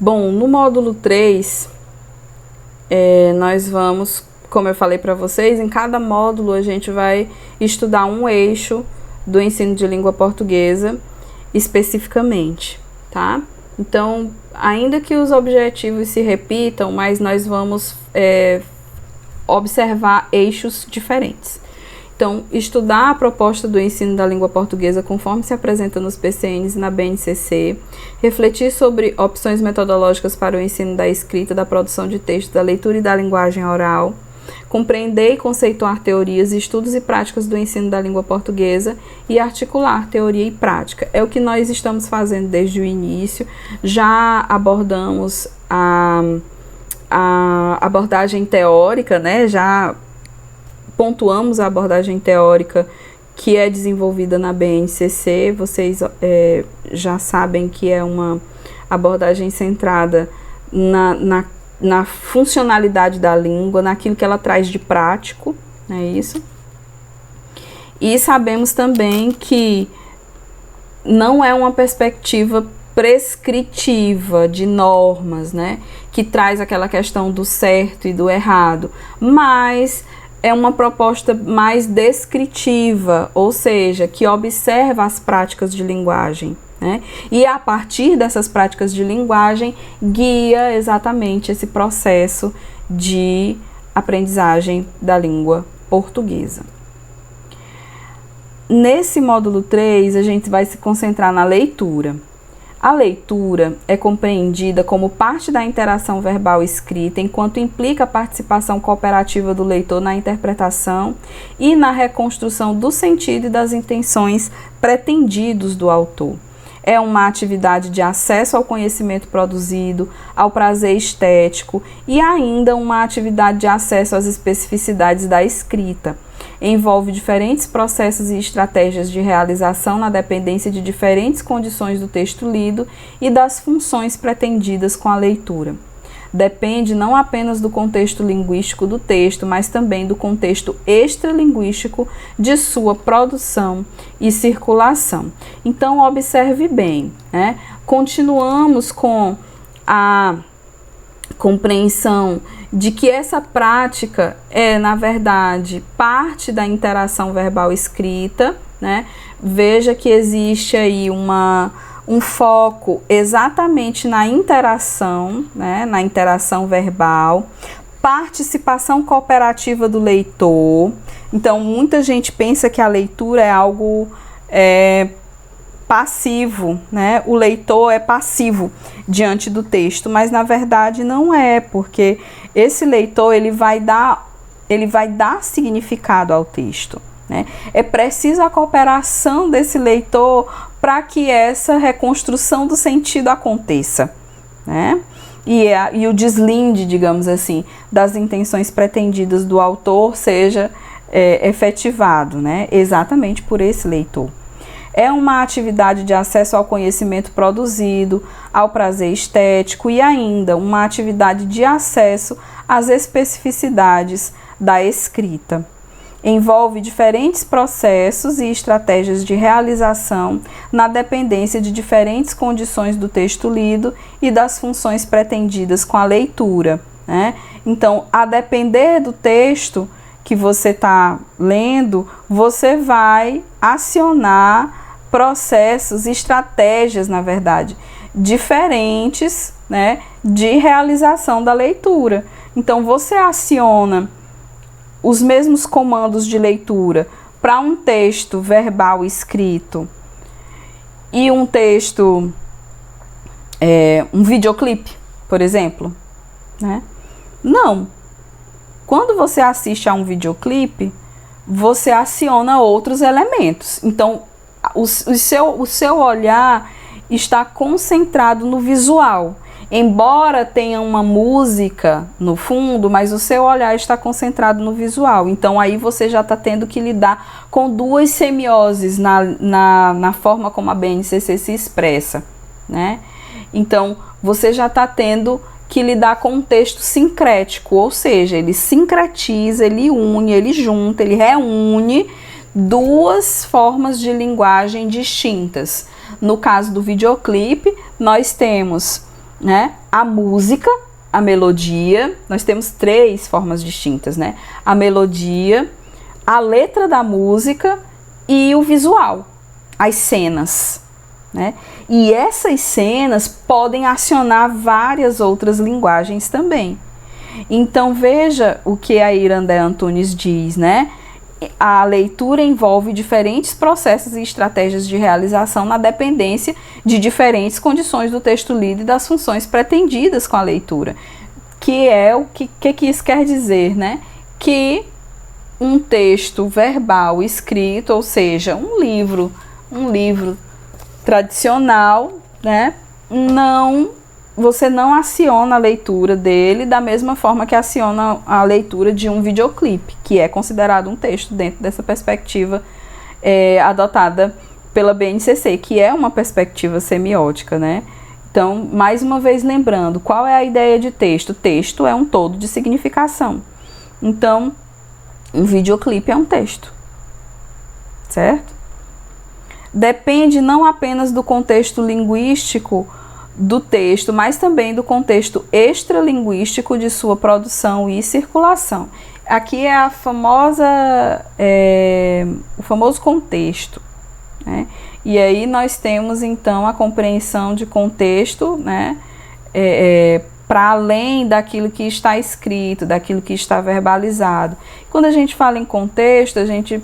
Bom, no módulo 3, nós vamos, como eu falei para vocês, em cada módulo a gente vai estudar um eixo do ensino de língua portuguesa especificamente, tá? Então, ainda que os objetivos se repitam, mas nós vamos observar eixos diferentes. Então, estudar a proposta do ensino da língua portuguesa conforme se apresenta nos PCNs e na BNCC, refletir sobre opções metodológicas para o ensino da escrita, da produção de texto, da leitura e da linguagem oral, compreender e conceituar teorias, estudos e práticas do ensino da língua portuguesa e articular teoria e prática. É o que nós estamos fazendo desde o início. Já abordamos a abordagem teórica, né? Já pontuamos a abordagem teórica que é desenvolvida na BNCC. Vocês já sabem que é uma abordagem centrada na funcionalidade da língua, naquilo que ela traz de prático, não é isso? E sabemos também que não é uma perspectiva prescritiva de normas, né? Que traz aquela questão do certo e do errado, mas é uma proposta mais descritiva, ou seja, que observa as práticas de linguagem, né? E a partir dessas práticas de linguagem, guia exatamente esse processo de aprendizagem da língua portuguesa. Nesse módulo 3, a gente vai se concentrar na leitura. A leitura é compreendida como parte da interação verbal escrita, enquanto implica a participação cooperativa do leitor na interpretação e na reconstrução do sentido e das intenções pretendidos do autor. É uma atividade de acesso ao conhecimento produzido, ao prazer estético e ainda uma atividade de acesso às especificidades da escrita. Envolve diferentes processos e estratégias de realização na dependência de diferentes condições do texto lido e das funções pretendidas com a leitura. Depende não apenas do contexto linguístico do texto, mas também do contexto extralinguístico de sua produção e circulação. Então, observe bem, né? Continuamos com a compreensão de que essa prática é, na verdade, parte da interação verbal escrita, né? Veja que existe aí um foco exatamente na interação, né? Na interação verbal, participação cooperativa do leitor. Então, muita gente pensa que a leitura é algo passivo, né? O leitor é passivo diante do texto, mas na verdade não é, porque esse leitor ele vai dar significado ao texto, né? É preciso a cooperação desse leitor para que essa reconstrução do sentido aconteça, né? E o deslinde, digamos assim, das intenções pretendidas do autor seja efetivado, né? Exatamente por esse leitor. É uma atividade de acesso ao conhecimento produzido, ao prazer estético e ainda uma atividade de acesso às especificidades da escrita. Envolve diferentes processos e estratégias de realização na dependência de diferentes condições do texto lido e das funções pretendidas com a leitura, né? Então, a depender do texto que você está lendo, você vai acionar processos, estratégias, na verdade, diferentes, né, de realização da leitura. Então, você aciona os mesmos comandos de leitura para um texto verbal escrito e um texto, um videoclipe, por exemplo, né? Não. Quando você assiste a um videoclipe, você aciona outros elementos. Então, o seu olhar está concentrado no visual. Embora tenha uma música no fundo, mas o seu olhar está concentrado no visual. Então, aí você já está tendo que lidar com duas semioses na forma como a BNCC se expressa, né? Então, você já está tendo que lidar com um texto sincrético, ou seja, ele sincretiza, ele une, ele junta, ele reúne duas formas de linguagem distintas. No caso do videoclipe, nós temos né? A música, a melodia, nós temos 3 formas distintas, né? A melodia, a letra da música e o visual, as cenas, né? E essas cenas podem acionar várias outras linguagens também. Então veja o que a Irandé Antunes diz, né? A leitura envolve diferentes processos e estratégias de realização na dependência de diferentes condições do texto lido e das funções pretendidas com a leitura. Que é o que isso quer dizer, né? Que um texto verbal escrito, ou seja, um livro tradicional, né? Você não aciona a leitura dele da mesma forma que aciona a leitura de um videoclipe, que é considerado um texto dentro dessa perspectiva adotada pela BNCC, que é uma perspectiva semiótica, né? Então, mais uma vez lembrando, qual é a ideia de texto? Texto é um todo de significação. Então, um videoclipe é um texto, certo? Depende não apenas do contexto linguístico do texto, mas também do contexto extralinguístico de sua produção e circulação. Aqui é o famoso contexto, né? E aí nós temos então a compreensão de contexto, né? Para além daquilo que está escrito, daquilo que está verbalizado. Quando a gente fala em contexto, a gente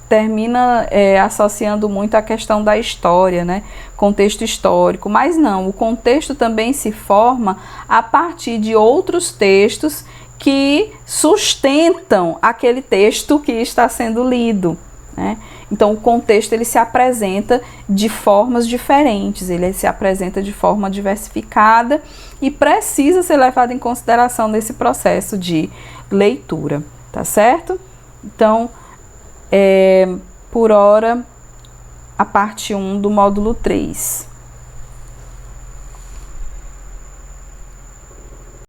termina associando muito a questão da história, né? Contexto histórico, mas não, o contexto também se forma a partir de outros textos que sustentam aquele texto que está sendo lido, né? Então o contexto ele se apresenta de formas diferentes, ele se apresenta de forma diversificada e precisa ser levado em consideração nesse processo de leitura, tá certo? Então, por hora, a parte 1 do módulo 3.